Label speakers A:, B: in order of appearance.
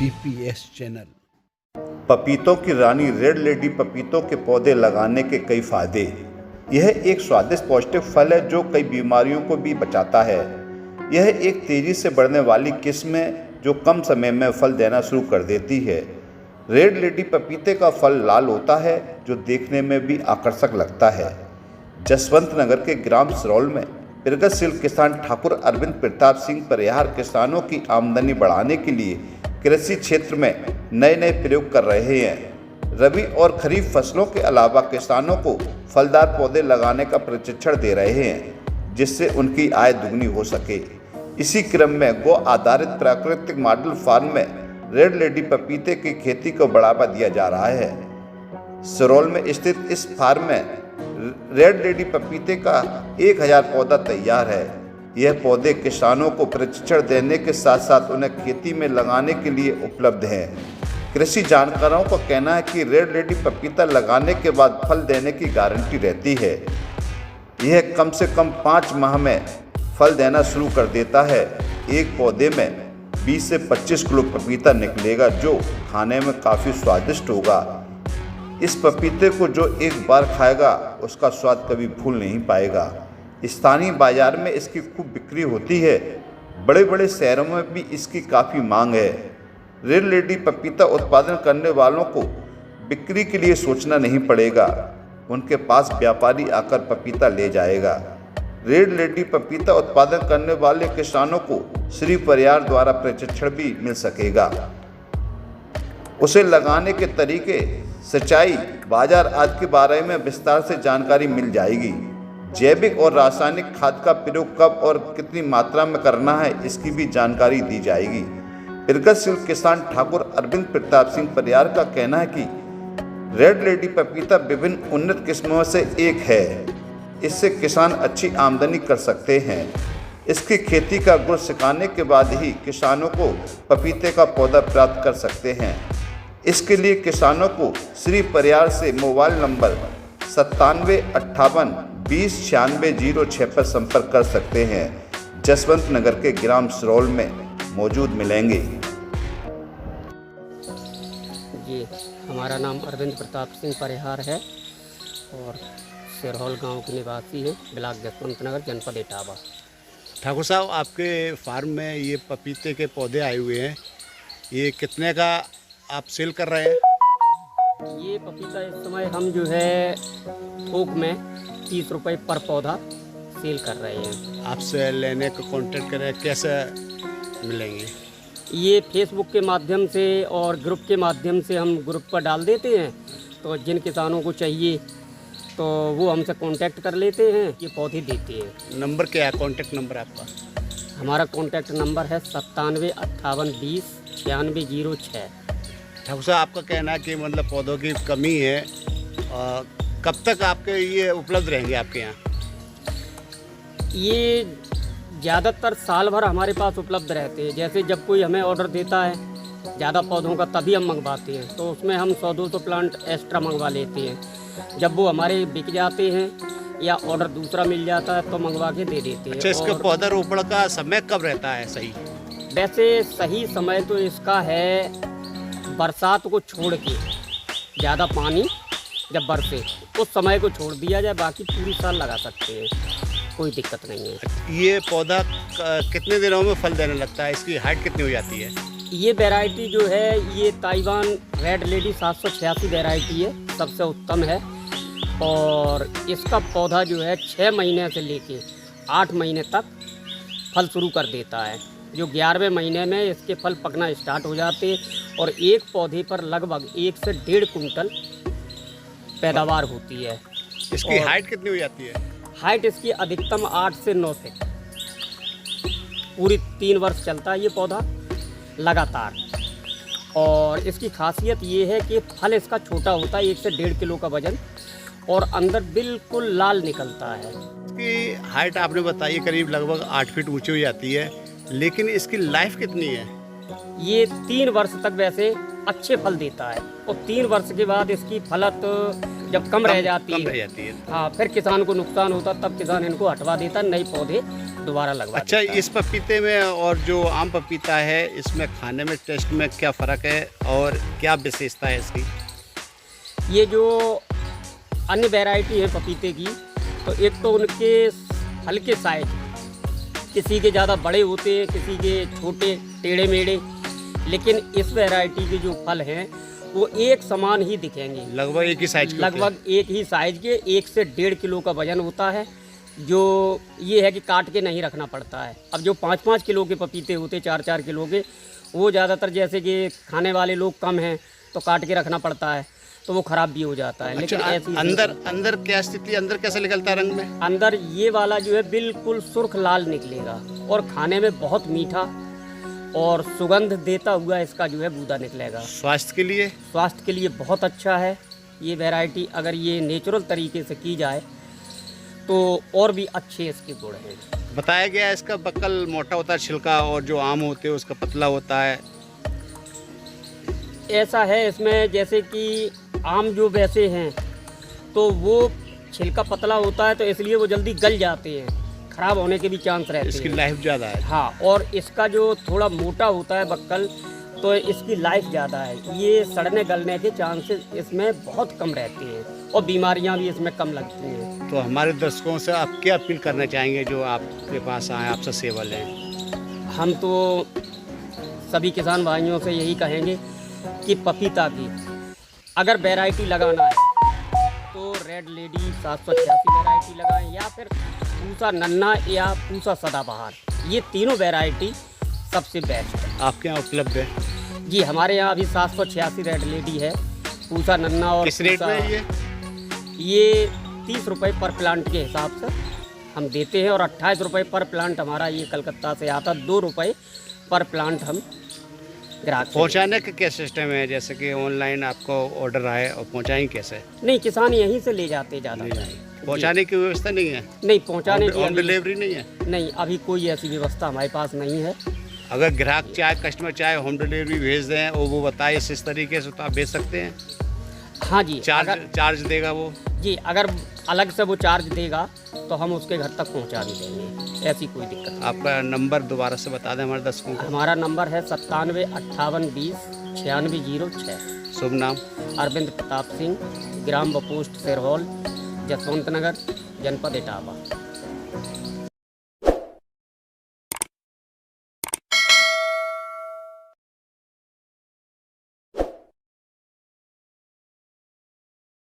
A: DPS channel.
B: पपीतों की रानी red lady पपीतों के पौधे लगाने के कई फायदे। यह एक स्वादिष्ट पौष्टिक फल है जो कई बीमारियों को भी बचाता है। यह एक तेजी से बढ़ने वाली किस्म है जो कम समय में फल देना शुरू कर देती है। रेड लेडी पपीते का फल लाल होता है जो देखने में भी आकर्षक लगता है। जसवंत नगर के ग्राम सिरौल में प्रगतिशील किसान ठाकुर अरविंद प्रताप सिंह परिहार किसानों की आमदनी बढ़ाने के लिए कृषि क्षेत्र में नए नए प्रयोग कर रहे हैं। रबी और खरीफ फसलों के अलावा किसानों को फलदार पौधे लगाने का प्रशिक्षण दे रहे हैं जिससे उनकी आय दुगनी हो सके। इसी क्रम में गो आधारित प्राकृतिक मॉडल फार्म में रेड लेडी पपीते की खेती को बढ़ावा दिया जा रहा है। सिरौल में स्थित इस फार्म में रेड लेडी पपीते का 1000 पौधा तैयार है। यह पौधे किसानों को प्रशिक्षण देने के साथ साथ उन्हें खेती में लगाने के लिए उपलब्ध हैं। कृषि जानकारों का कहना है कि रेड लेडी पपीता लगाने के बाद फल देने की गारंटी रहती है। यह कम से कम 5 माह में फल देना शुरू कर देता है। एक पौधे में 20 से 25 किलो पपीता निकलेगा जो खाने में काफ़ी स्वादिष्ट होगा। इस पपीते को जो एक बार खाएगा उसका स्वाद कभी भूल नहीं पाएगा। स्थानीय बाजार में इसकी खूब बिक्री होती है। बड़े बड़े शहरों में भी इसकी काफ़ी मांग है। रेड लेडी पपीता उत्पादन करने वालों को बिक्री के लिए सोचना नहीं पड़ेगा। उनके पास व्यापारी आकर पपीता ले जाएगा। रेड लेडी पपीता उत्पादन करने वाले किसानों को श्री परिहार द्वारा प्रशिक्षण भी मिल सकेगा। उसे लगाने के तरीके, सिंचाई, बाजार आदि के बारे में विस्तार से जानकारी मिल जाएगी। जैविक और रासायनिक खाद का प्रयोग कब और कितनी मात्रा में करना है इसकी भी जानकारी दी जाएगी। प्रगतिशील किसान ठाकुर अरविंद प्रताप सिंह परिहार का कहना है कि रेड लेडी पपीता विभिन्न उन्नत किस्मों से एक है। इससे किसान अच्छी आमदनी कर सकते हैं। इसकी खेती का गुण सिखाने के बाद ही किसानों को पपीते का पौधा प्राप्त कर सकते हैं। इसके लिए किसानों को श्री परिहार से मोबाइल नंबर 9758209606 पर संपर्क कर सकते हैं। जसवंत नगर के ग्राम सिरौल में मौजूद मिलेंगे।
C: जी, हमारा नाम अरविंद प्रताप सिंह परिहार है और सिरौल गांव के निवासी है, ब्लॉक जसवंत नगर, जनपद इटावा।
A: ठाकुर साहब, आपके फार्म में ये पपीते के पौधे आए हुए हैं, ये कितने का आप सेल कर रहे हैं?
C: ये पपीता इस समय हम जो है थोक में 30 रुपये पर पौधा सेल कर रहे हैं।
A: आपसे लेने का कांटेक्ट करें, कैसे मिलेंगे?
C: ये फेसबुक के माध्यम से और ग्रुप के माध्यम से हम ग्रुप पर डाल देते हैं, तो जिन किसानों को चाहिए तो वो हमसे कांटेक्ट कर लेते हैं, ये पौधे देते हैं।
A: नंबर क्या है, कांटेक्ट नंबर आपका?
C: हमारा कांटेक्ट नंबर है 9758209606।
A: ठाकुर साहब, आपका कहना है कि मतलब पौधों की कमी है, कब तक आपके ये उपलब्ध रहेंगे आपके यहाँ?
C: ये ज़्यादातर साल भर हमारे पास उपलब्ध रहते हैं। जैसे जब कोई हमें ऑर्डर देता है ज़्यादा पौधों का तभी हम मंगवाते हैं, तो उसमें हम 100-200 प्लांट एक्स्ट्रा मंगवा लेते हैं। जब वो हमारे बिक जाते हैं या ऑर्डर दूसरा मिल जाता है तो मंगवा के दे देते हैं।
A: अच्छा, इसका पौधा रोपण का समय कब रहता है सही?
C: वैसे सही समय तो इसका है बरसात को छोड़ के, ज़्यादा पानी जब बरसे उस समय को छोड़ दिया जाए, बाकी पूरी साल लगा सकते हैं, कोई दिक्कत नहीं है।
A: ये पौधा कितने दिनों में फल देने लगता है? इसकी हाइट कितनी हो जाती है?
C: ये वैरायटी जो है ये ताइवान रेड लेडी 786 वैरायटी है, सबसे उत्तम है। और इसका पौधा जो है 6 महीने से लेके 8 महीने तक फल शुरू कर देता है। जो 11वें महीने में इसके फल पकना स्टार्ट हो जाते हैं और एक पौधे पर लगभग 1 से 1.5 कुंटल पैदावार होती है।
A: इसकी हाइट कितनी हो जाती है?
C: हाइट इसकी अधिकतम 8 से 9 फीट। पूरी 3 वर्ष चलता है ये पौधा लगातार। और इसकी खासियत ये है कि फल इसका छोटा होता है, 1 से 1.5 किलो का वजन, और अंदर बिल्कुल लाल निकलता है।
A: इसकी हाइट आपने बताई करीब लगभग 8 फीट ऊंची हो जाती है, लेकिन इसकी लाइफ कितनी है?
C: ये 3 वर्ष तक वैसे अच्छे फल देता है। और 3 वर्ष के बाद इसकी फलत जब कम रह जाती
A: कम रह
C: है,
A: जाती है।
C: हाँ, फिर किसान को नुकसान होता, तब किसान इनको हटवा देता, नए पौधे दोबारा लगवा
A: अच्छा,
C: देता है।
A: इस पपीते में और जो आम पपीता है, इसमें खाने में टेस्ट में क्या फ़र्क है और क्या विशेषता है इसकी?
C: ये जो अन्य वैरायटी है पपीते की, तो एक तो उनके फल के साइज किसी के ज़्यादा बड़े होते हैं, किसी के छोटे टेढ़े मेढ़े, लेकिन इस वैरायटी के जो फल हैं वो एक समान ही दिखेंगे।
A: लगभग एक ही साइज के होते हैं।
C: लगभग एक ही साइज के, 1 से 1.5 किलो का वजन होता है। जो ये है कि काट के नहीं रखना पड़ता है। अब जो 5-5 किलो के पपीते होते, 4-4 किलो के, वो ज़्यादातर जैसे कि खाने वाले लोग कम हैं तो काट के रखना पड़ता है, तो वो ख़राब भी हो जाता है।
A: अच्छा,
C: लेकिन ऐसी
A: अंदर क्या स्थिति, अंदर कैसे निकलता है रंग में?
C: अंदर ये वाला जो है बिल्कुल सुर्ख लाल निकलेगा और खाने में बहुत मीठा और सुगंध देता हुआ इसका जो है गूदा निकलेगा।
A: स्वास्थ्य के लिए?
C: स्वास्थ्य के लिए बहुत अच्छा है ये वैरायटी। अगर ये नेचुरल तरीके से की जाए तो और भी अच्छे इसके गुण हैं।
A: बताया गया है इसका बक्कल मोटा होता है छिलका, और जो आम होते हैं उसका पतला होता है।
C: ऐसा है इसमें, जैसे कि आम जो वैसे हैं तो वो छिलका पतला होता है, तो इसलिए वो जल्दी गल जाते हैं, खराब होने के भी चांस रहते
A: इसकी
C: हैं।
A: लाइफ ज़्यादा है।
C: हाँ, और इसका जो थोड़ा मोटा होता है बक्कल, तो इसकी लाइफ ज़्यादा है। ये सड़ने गलने के चांसेस इसमें बहुत कम रहते हैं और बीमारियां भी इसमें कम लगती हैं।
A: तो हमारे दर्शकों से आप क्या अपील करना चाहेंगे जो आपके पास आए, आपसे सेवा लें?
C: हम तो सभी किसान भाइयों से यही कहेंगे कि पपीता की अगर वैरायटी लगाना है तो रेड लेडी 786 वैरायटी लगाएं, या फिर पूसा नन्ना या पूसा सदाबहार। ये तीनों वैरायटी सबसे बेस्ट है।
A: आपके यहाँ उपलब्ध है?
C: जी, हमारे यहाँ अभी 786 रेड लेडी है, पूसा नन्ना और
A: किस रेट
C: पूसा-
A: में है
C: ये 30 रुपये पर प्लांट के हिसाब से हम देते हैं, और 28 रुपये पर प्लांट हमारा ये कलकत्ता से आता, 2 रुपये पर प्लांट हम ग्राहक से
A: पहुँचाने का क्या सिस्टम है? जैसे कि ऑनलाइन आपको ऑर्डर आए और पहुँचाएंगे कैसे?
C: लेते। नहीं, किसान यहीं से ले जाते ज़्यादा।
A: पहुँचाने की व्यवस्था नहीं है?
C: नहीं, पहुँचाने की
A: होम
C: अभी-
A: डिलीवरी नहीं है?
C: नहीं, अभी कोई ऐसी व्यवस्था हमारे पास नहीं है।
A: अगर ग्राहक चाहे, कस्टमर चाहे होम डिलीवरी भेज दें और वो बताए इस तरीके से, तो आप भेज सकते हैं?
C: हाँ जी,
A: चार्ज देगा वो?
C: जी, अगर अलग से वो चार्ज देगा तो हम उसके घर तक पहुंचा भी देंगे, ऐसी कोई दिक्कत नहीं।
A: आपका नंबर दोबारा से बता दें हमारे दर्शकों को।
C: हमारा नंबर है 97 58 20 9606।
A: शुभ नाम?
C: अरविंद प्रताप सिंह, ग्राम बपोस्ट सिरहौल, जसवंत नगर, जनपद इटावा।